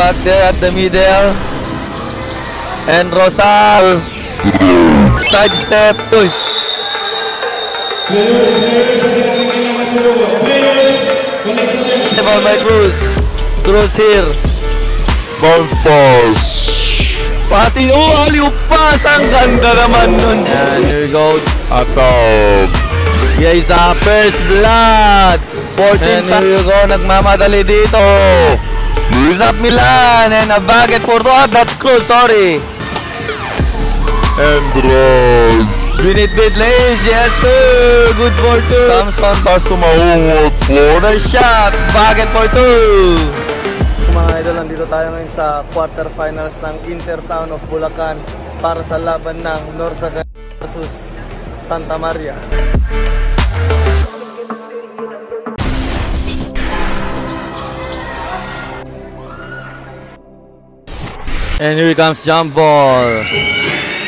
back there at the middle. And Rosal. Side step. Uy. Ball by Cruz. Cruz here. Bounce pass. Passing. Oh, alley-oop pass. Ang ganda naman nun. And here we go. Attack. Yes, first blood. 14. And here you go. Nagmamadali dito. Zap Milan. And a baget for Road. That's Cruz. Sorry. And runs. Binit-bit lays. Yes, sir. Good for 2. Samson Pass to Mahungot. the shot. Baget for 2. Mga idol, nandito tayo ngayon sa quarterfinals ng Intertown of Bulacan para sa laban ng Norzagay versus Santa Maria. And here comes jump ball.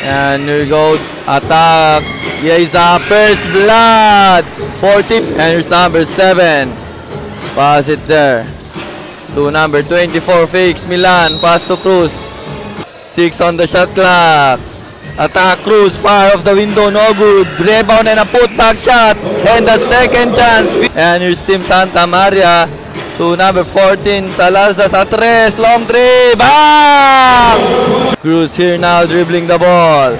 And here we go. Attack. Yes, first blood. 14. And here's number 7. Pass it there. To number 24, Fix Milan. Pass to Cruz. 6 on the shot clock. Attack Cruz. Far off the window. No good. Rebound and a putback shot. And the second chance. And here's Team Santa Maria. To number 14, Salarza sa 3, long 3, bang! Cruz here now dribbling the ball.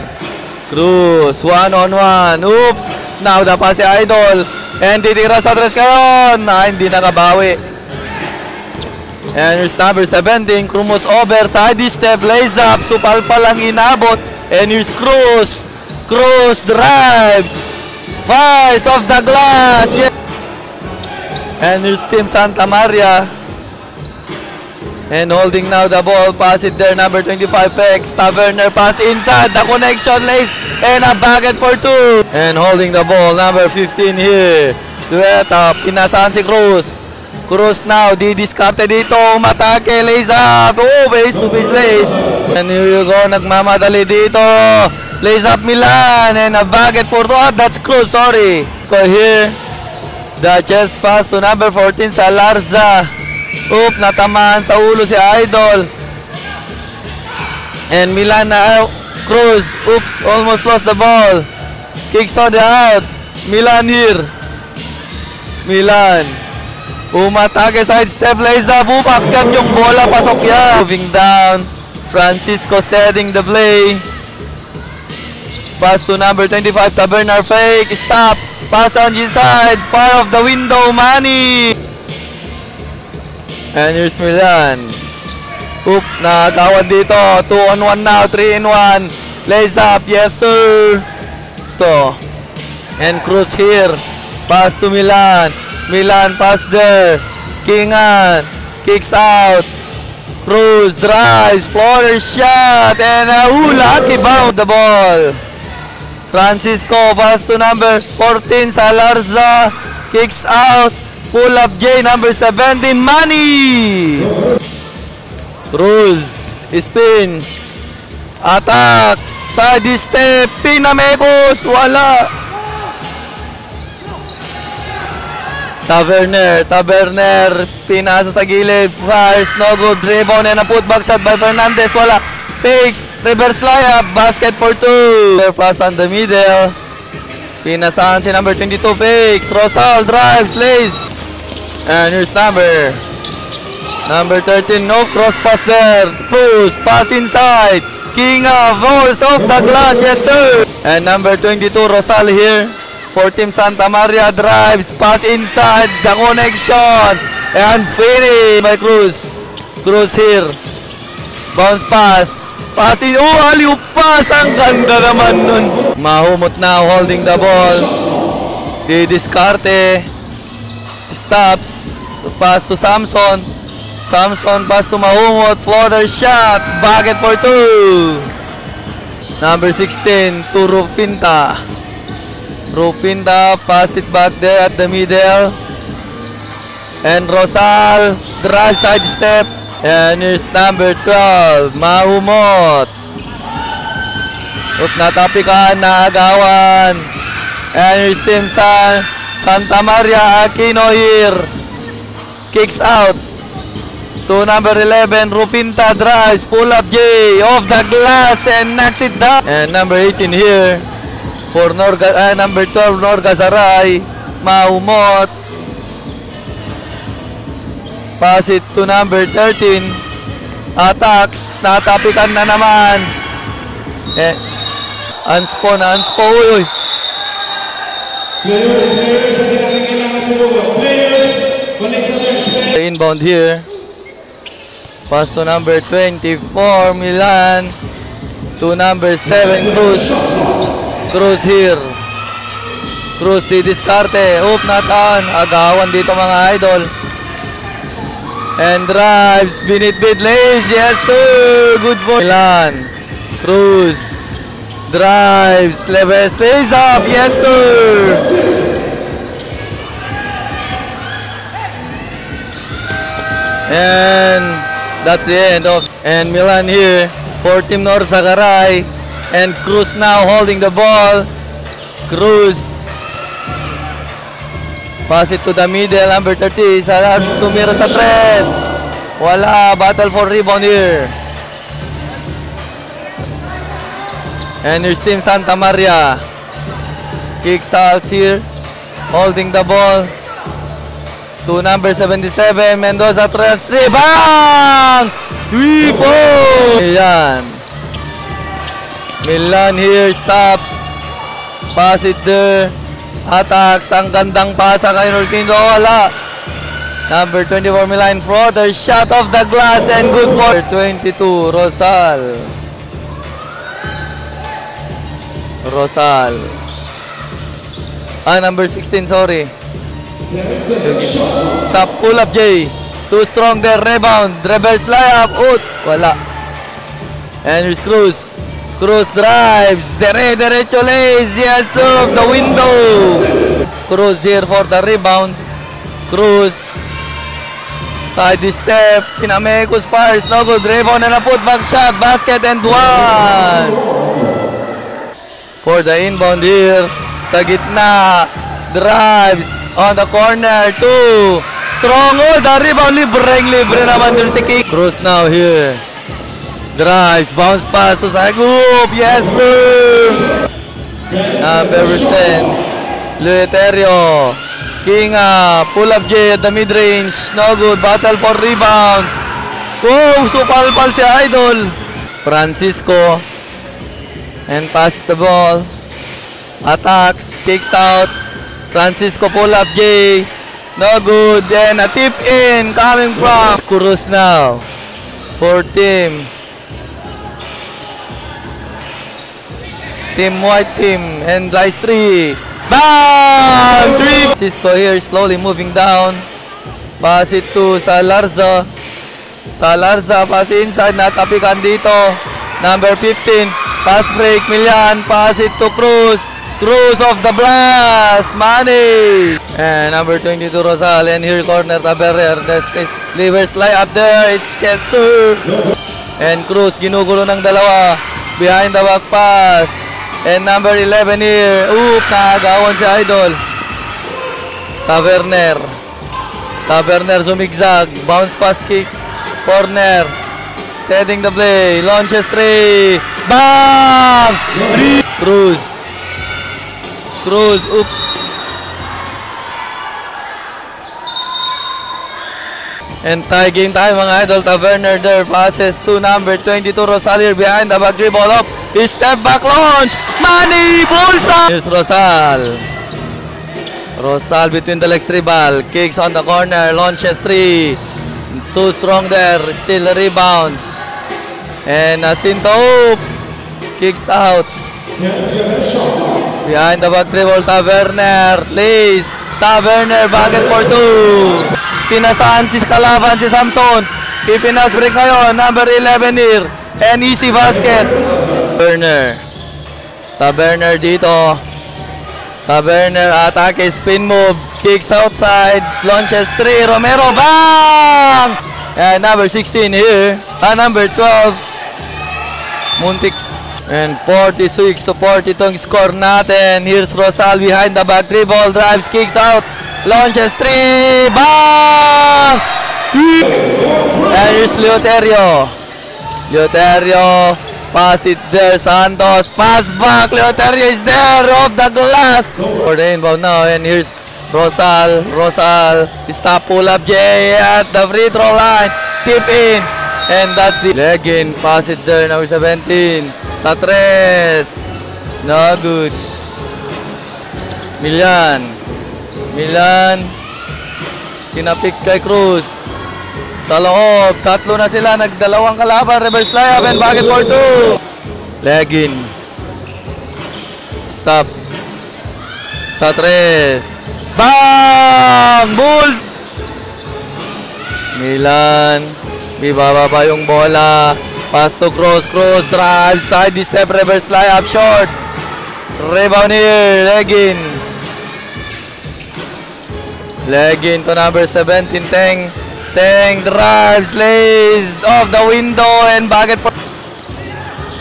Cruz, 1-on-1, oops! Now the pass si Idol. And titira sa 3 ngayon. Hindi nakabawi. And here's number 17, Cruz over, side step, lays up, supalpal ang inabot. And here's Cruz. Cruz drives. Vice off the glass. Yeah. And here's Team Santa Maria. And holding now the ball. Pass it there. Number 25, Pex. Taverner pass inside. The connection lays. And a baget for 2. And holding the ball. Number 15 here. Dueta. Pinasahan si Cruz. Cruz now. Didiskarte dito. Matake. Lays up. Oh, base to base lays. And here you go. Nagmamadali dito. Lays up Milan. And a baget for 2. That's Cruz. Sorry. Go here. The chest pass to number 14, Salarza. Oop, natamaan sa ulo si Idol. And Milan na Cruz. Oops, almost lost the ball. Kicks on the out. Milan here. Milan. Umatake, side step, lays up. Umakat yung bola, pasok yan. Moving down. Francisco setting the play. Pass to number 25, Tabernar fake. Stop. Pass on inside, far off the window, Manny. And here's Milan. Oop, nakakawad dito. 2-on-1 now, 3-in-1. Lays up, yes sir. To. And Cruz here. Pass to Milan. Milan pass there. Kingan. Kicks out. Cruz drives. Floater shot. And lucky bound the ball. Francisco pass to number 14, Salarza. Kicks out. Pull up J, number 17, Manny. Cruz spins. Attack. Side step. Pinamekos. Wala. Taverner. Pinasa sa gilid. Fires. No good. Rebound and a putback shot by Fernandez. Wala. Fakes, reverse layup, basket for 2. Pass on the middle. Pinasahan si number 22, Fakes. Rosal drives, lays. And here's number 13, no cross pass there. Cruz, pass inside. Kinga, falls off the glass, yes sir. And number 22, Rosal here. For Team Santa Maria, drives, pass inside, the connection. And finish by Cruz. Cruz here. Bounce pass. Passing. Oh, alley-oop pass. Ang ganda naman nun. Mahumot now holding the ball. Didiskarte. Stops. Pass to Samson. Samson pass to Mahumot. Floater shot. Baget for 2. Number 16 to Rupinta. Rupinta pass it back there at the middle. And Rosal drive side step. And here's number 12, Mahumot. Oop, natapikan, naagawan. And here's Team Santa Maria, Aquino here. Kicks out. to number 11, Rupinta drives, pull up J, off the glass and knocks it down. And number 18 here for number 12, Norga Zaray, maumot. Pass it to number 13, attacks, natapikan na naman. Unspo, uy. Inbound here. Pass to number 24, Milan. To number 7, Cruz. Cruz here. Cruz di diskarte. Oop, not on. Agawan dito mga idol. And drives. Binitbit lays. Yes, sir. Good for Milan. Cruz. Drives. Leves. Lays up. Yes, sir. And that's the end of. And Milan here for Team Norzagaray. And Cruz now holding the ball. Cruz. Pass it to the middle. Number 30. Tumira sa tres. Wala. Battle for rebound here. And here's Team Santa Maria. Kicks out here. Holding the ball. To number 77, Mendoza trends 3, bang! 3 points! Milan here stops. Pass it there. Attacks, ang gandang pasa kay Norquindo, wala. Number 24, Milan Froder, shot off the glass and good for 22, Rosal. Number 16, sorry. Sa pull up J. Too strong there. Rebound. Reverse layup. Out. Wala. And here's Cruz. Cruz drives. Derecho lays. Yes, off the window. Cruz here for the rebound. Cruz. Side step. Pinamekos fires. No good. Rebound and a putback shot. Basket and one. For the inbound here. Sa gitna. Drives on the corner. 2. Strong. Oh, the rebound. Libre naman dun si King. Cruz now here. Drives. Bounce pass to Sagup. Yes, sir. Number 10. Luterio. King pull up J at the mid-range. No good. Battle for rebound. Oh, supalpal si Idol. Francisco. And passes the ball. Attacks. Kicks out. Francisco pull up J. No good. Then a tip in coming from Cruz now. For Team White team. And lies 3. Bang! 3. Francisco here slowly moving down. Pass it to Salarza. Pass inside. Natapikan dito. Number 15. Pass break. Milan. Pass it to Cruz. Cruz of the blast, Manny. And number 22, Rosal. And here corner, Taberner. This Livers lie up there. It's Chester. And Cruz, ginugulo ng dalawa. Behind the back pass. And number 11 here. Nakagawan si Idol. Taberner zumigzag. Bounce pass kick. Corner. Setting the play. Launches 3. Bam! 3. Cruz, oops. And tie game tayo mga idol. Taverner there. Passes to number 22. Rosal here behind the back dribble up. His step back launch. Manny Bulsa. Here's Rosal between the legs dribble. Kicks on the corner. Launches 3. Too strong there. Still a rebound. And Jacinto kicks out. Behind the back dribble, Taverner. Lays. Taverner, bucket for 2. Pinasahan si kalaban si Samson. Pipinas break ngayon. Number 11 here. And easy basket. Taverner dito. Taverner atake, spin move. Kicks outside. Launches 3. Romero, bang! And number 16 here. Number 12. Muntik. And 46-40 itong score natin. Here's Rosal behind the back dribble. Drives, kicks out. Launches 3. Bang! And here's Leoterio. Leoterio. Pass it there. Santos. Pass back. Leoterio is there. Off the glass. For the inbound now. And here's Rosal. Rosal. Stop pull up. Jay at the free throw line. Tip in. And that's the leg in. Pass it there. Number 17. Satres. No good. Milan. Milan. Pinapik kay Cruz. Sa loob. Tatlo na sila. Nagdalawang kalaban. Reverse layup and bucket for 2. Leg in. Stops. Satres. Bang! Bulls! Milan. Bibaba pa yung bola. Pass to Cruz. Cruz drive. Side step. Reverse layup. Short. Rebound here. Leg in. Leg in to number 17, Teng. Teng drives, lays off the window and bucket for...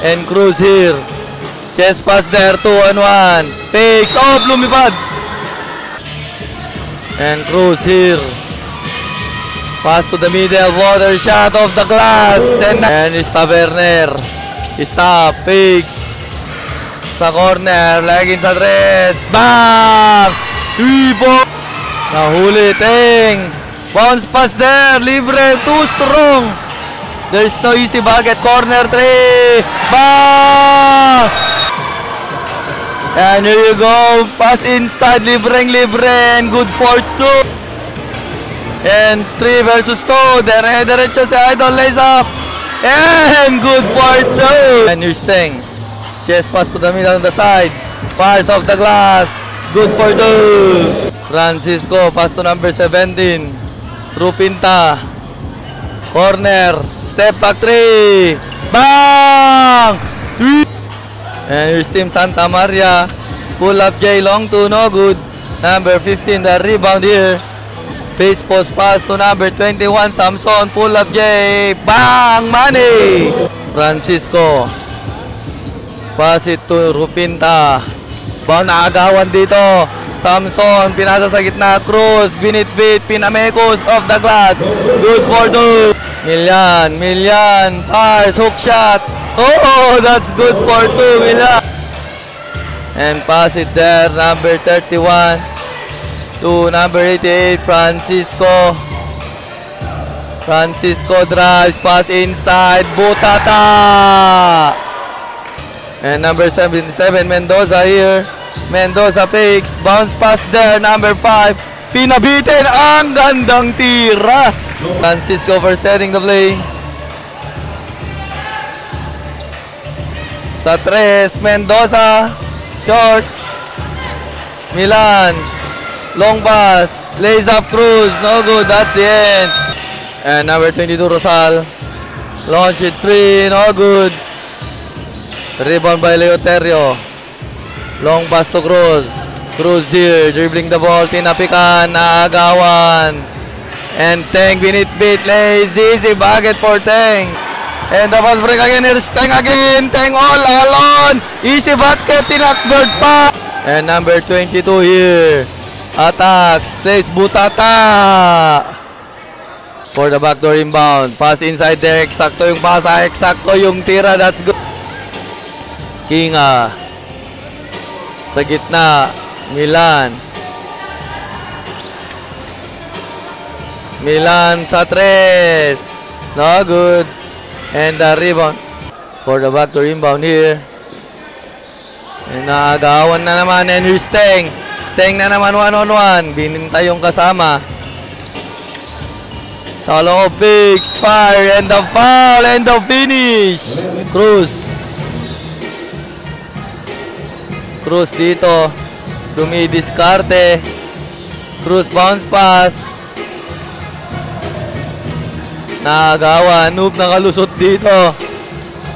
And Cruz here. Chest pass there, 2-on-1. Picks off, lumipad. And Cruz here. Pass to the middle, water shot off the glass. And it's Taverner. Stop, picks. Sa corner, leg in sa tres. Bang! 3-point. Nahuli, Teng. Bounce pass there. Libre, too strong. There's no easy bucket. Corner 3. Bang! And here you go. Pass inside. Libreng-libre. And good for 2. And 3 versus 2. Diretso si Idol. Lays up. And good for 2. And here's Teng. Chest pass to the middle on the side. Pass off the glass. Good for 2. Francisco, pass to number 17. Rupinta. Corner. Step back 3. Bang! 3. And here's Team Santa Maria. Pull up J long 2. No good. Number 15, the rebound here. Face post pass to number 21. Samson. Pull up J. Bang! Money! Francisco. Pass it to Rupinta. Bang, naagawan dito. Samson, pinasa sa gitna. Cruz, binitbit, pinamekos off the glass. Good for 2. Milian, Milian, pass, hook shot. Oh, that's good for 2, Milian. And pass it there, number 31 to number 88, Francisco. Francisco drives, pass inside, Butata. And number 77, Mendoza here. Mendoza picks. Bounce pass there. Number 5. Pinabitin. Ang gandang tira. Francisco for setting the play. Sa 3. Mendoza. Short. Milan. Long pass. Lays up Cruz. No good. That's the end. And number 22, Rosal. Launch it 3. No good. Rebound by Leoterio. Long pass to Cruz. Cruz here, dribbling the ball. Tinapikan, naagawan. And Teng, binitbit, lays. Easy bucket for Teng. And the fast break again. Here's Teng again. Teng all alone. Easy basket, tinakbird pa. And number 22 here. Attacks, lays Butata. For the backdoor inbound. Pass inside there. Eksakto yung pasa. Eksakto yung tira. That's good. Kinga. Sa gitna. Milan. Milan sa 3. No good. And the rebound. For the backdoor inbound here. And naagawan na naman. And here's Teng. Teng na naman 1-on-1. Bininta yung kasama. Sa loob, Biggs, fire, and the foul, and the finish. Cruz. Cruz dito. Dumidiskarte. Cruz bounce pass. Nakagawa. Noob nakalusot dito.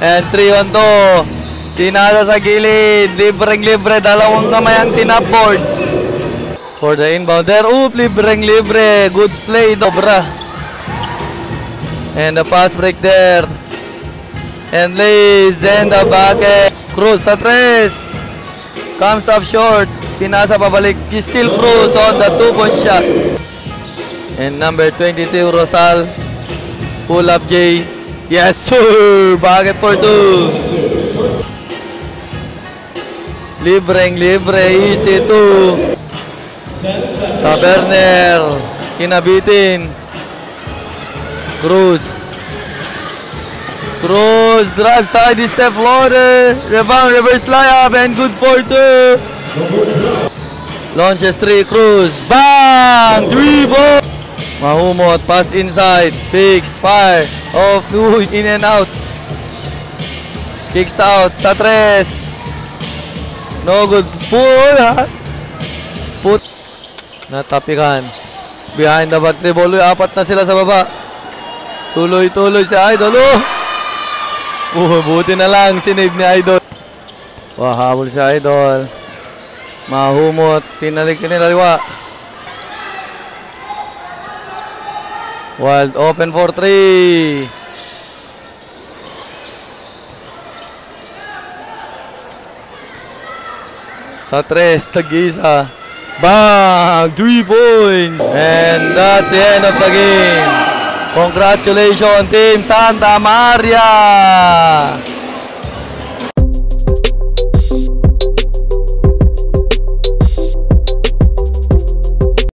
And 3-on-2. Tinasa sa gilid. Libreng-libre. Dalawang kamay ang tinapboard. For the inbound there. Oop, libreng-libre. Good play, dobra. And the pass break there. And lays. And the bucket. Cruz sa 3. Comes up short. Pinasa pabalik. Still Cruz on the 2-point shot. And number 22, Rosal. Pull up, Jay. Yes, sir! Bucket for 2. Libre, easy 2. Taberner. Kinabitin. Cruz, drive side, step floater. Rebound, reverse layup, and good for 2. Launches 3, Cruz. Bang! 3 ball! Mahumot, pass inside. Picks, fire. Off, in and out. Kicks out sa 3. No good. Pull, ha? Put. Natapikan. Behind the back dribble. 4 na sila sa baba. Tuloy si Idol. Buti na lang. Sinave ni Idol. Habol si Idol. Mahumot. Tinalik kinilaliwa. Wild open for 3. Sa 3, tag-isa. Bang! 3 points! And that's the end of the game. Congratulations, Team Santa Maria!